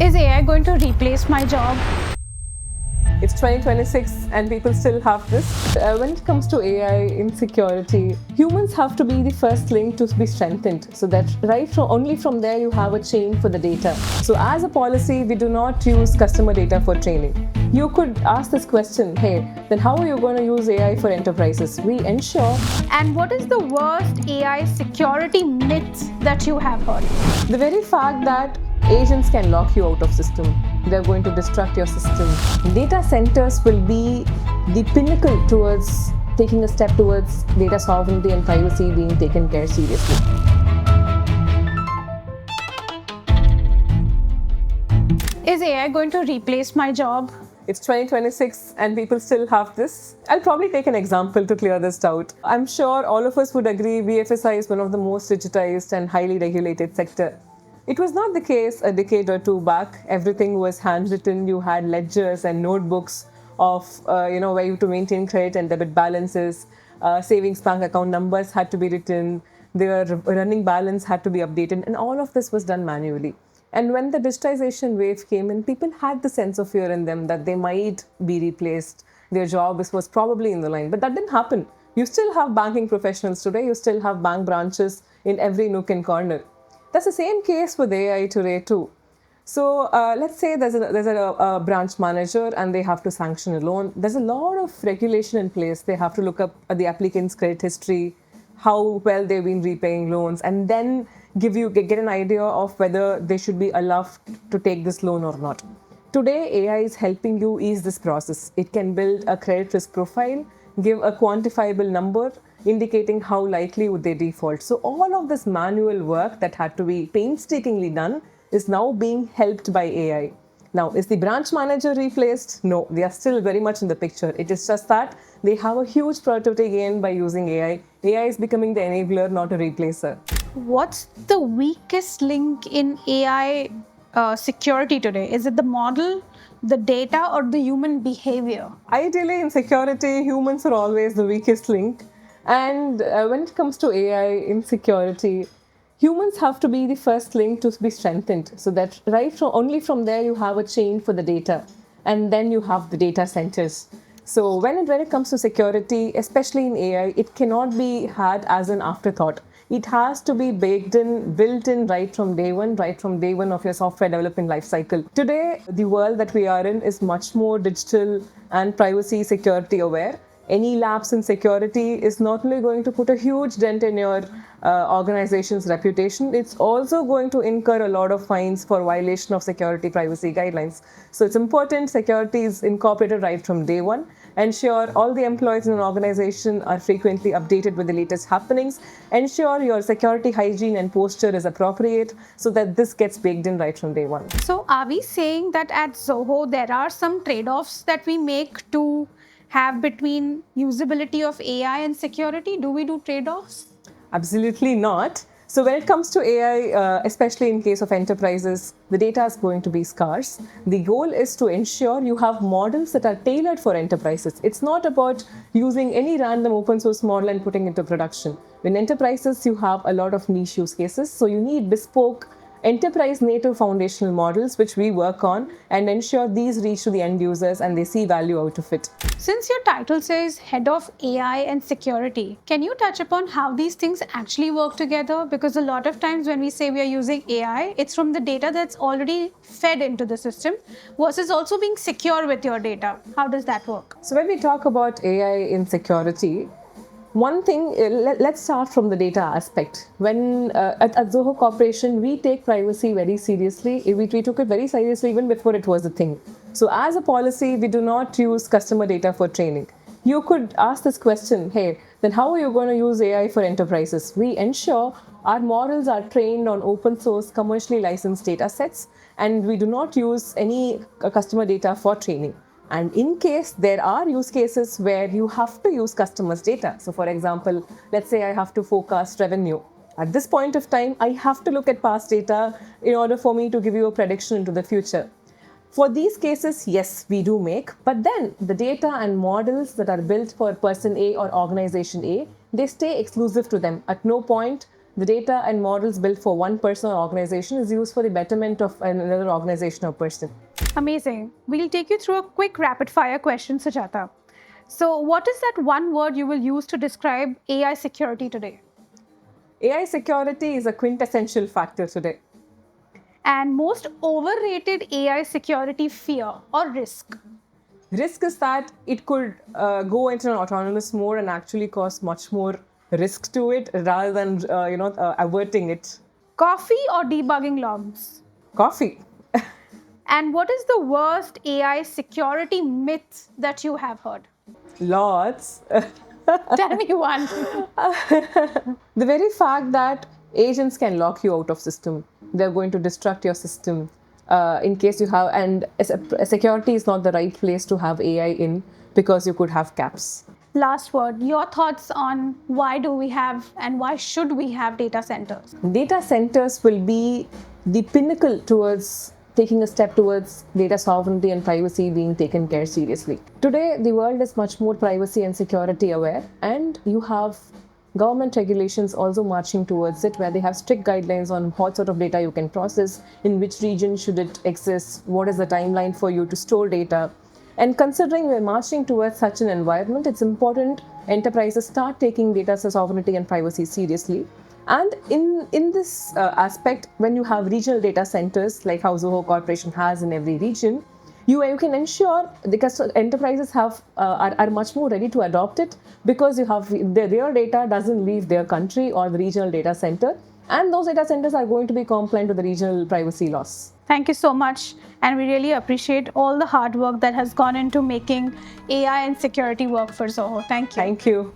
Is AI going to replace my job? It's 2026 and people still have this. When it comes to AI insecurity, humans have to be the first link to be strengthened so that only from there you have a chain for the data. So as a policy, we do not use customer data for training. You could ask this question, hey, then how are you going to use AI for enterprises? We ensure. And what is the worst AI security myth that you have heard? The very fact that agents can lock you out of system, they're going to destruct your system. Data centers will be the pinnacle towards taking a step towards data sovereignty and privacy being taken care seriously. Is AI going to replace my job? It's 2026 and people still have this. I'll probably take an example to clear this doubt. I'm sure all of us would agree BFSI is one of the most digitized and highly regulated sector. It was not the case a decade or two back. Everything was handwritten. You had ledgers and notebooks of where you have to maintain credit and debit balances. Savings bank account numbers had to be written. Their running balance had to be updated, and all of this was done manually. And when the digitization wave came in, people had the sense of fear in them that they might be replaced. Their job was probably in the line, but that didn't happen. You still have banking professionals today. You still have bank branches in every nook and corner. That's the same case with AI today too. So let's say there's a branch manager and they have to sanction a loan. There's a lot of regulation in place. They have to look up at the applicant's credit history, how well they've been repaying loans, and then get an idea of whether they should be allowed to take this loan or not. Today, AI is helping you ease this process. It can build a credit risk profile, give a quantifiable number, indicating how likely would they default. So all of this manual work that had to be painstakingly done is now being helped by AI. Now, is the branch manager replaced? No, they are still very much in the picture. It is just that they have a huge productivity gain by using AI. AI is becoming the enabler, not a replacer. What's the weakest link in AI security today? Is it the model, the data, or the human behavior? Ideally, in security, humans are always the weakest link. And when it comes to AI insecurity, humans have to be the first link to be strengthened so that only from there you have a chain for the data, and then you have the data centers. So when it comes to security, especially in AI, it cannot be had as an afterthought. It has to be built in right from day one of your software development lifecycle. Today, the world that we are in is much more digital and privacy security aware. Any lapse in security is not only going to put a huge dent in your organization's reputation, it's also going to incur a lot of fines for violation of security privacy guidelines. So it's important security is incorporated right from day one. Ensure all the employees in an organization are frequently updated with the latest happenings. Ensure your security hygiene and posture is appropriate so that this gets baked in right from day one. So are we saying that at Zoho there are some trade-offs that we make to have between usability of AI and security? Do we do trade-offs? Absolutely not. So when it comes to AI, especially in case of enterprises, the data is going to be scarce. The goal is to ensure you have models that are tailored for enterprises. It's not about using any random open source model and putting it into production. In enterprises, you have a lot of niche use cases. So you need bespoke enterprise native foundational models, which we work on, and ensure these reach to the end users and they see value out of it. Since your title says Head of AI and Security, can you touch upon how these things actually work together? Because a lot of times when we say we are using AI, it's from the data that's already fed into the system versus also being secure with your data. How does that work? So when we talk about AI in security, one thing, let's start from the data aspect. When at Zoho Corporation, we take privacy very seriously. We took it very seriously even before it was a thing. So as a policy, we do not use customer data for training. You could ask this question, hey, then how are you going to use AI for enterprises? We ensure our models are trained on open source, commercially licensed data sets, and we do not use any customer data for training. And in case there are use cases where you have to use customers' data. So for example, let's say I have to forecast revenue. At this point of time, I have to look at past data in order for me to give you a prediction into the future. For these cases, yes, we do make, but then the data and models that are built for person A or organization A, they stay exclusive to them. At no point the data and models built for one person or organization is used for the betterment of another organization or person. Amazing. We'll take you through a quick rapid fire question, Sujatha. So, what is that one word you will use to describe AI security today? AI security is a quintessential factor today. And most overrated AI security fear or risk? Risk is that it could go into an autonomous mode and actually cause much more risk to it rather than averting it. Coffee or debugging logs? Coffee. And what is the worst AI security myth that you have heard? Lots. Tell me one. The very fact that agents can lock you out of system, they're going to destruct your system in case you have, and security is not the right place to have AI in because you could have caps. Last word, your thoughts on why do we have and why should we have data centers? Data centers will be the pinnacle towards taking a step towards data sovereignty and privacy being taken care seriously. Today, the world is much more privacy and security aware, and you have government regulations also marching towards it, where they have strict guidelines on what sort of data you can process, in which region should it exist, what is the timeline for you to store data. And considering we're marching towards such an environment, it's important enterprises start taking data sovereignty and privacy seriously. And in this aspect, when you have regional data centers, like how Zoho Corporation has in every region, you can ensure because enterprises are much more ready to adopt it because you have their data doesn't leave their country or the regional data center, and those data centers are going to be compliant to the regional privacy laws. Thank you so much. And we really appreciate all the hard work that has gone into making AI and security work for Zoho. Thank you. Thank you.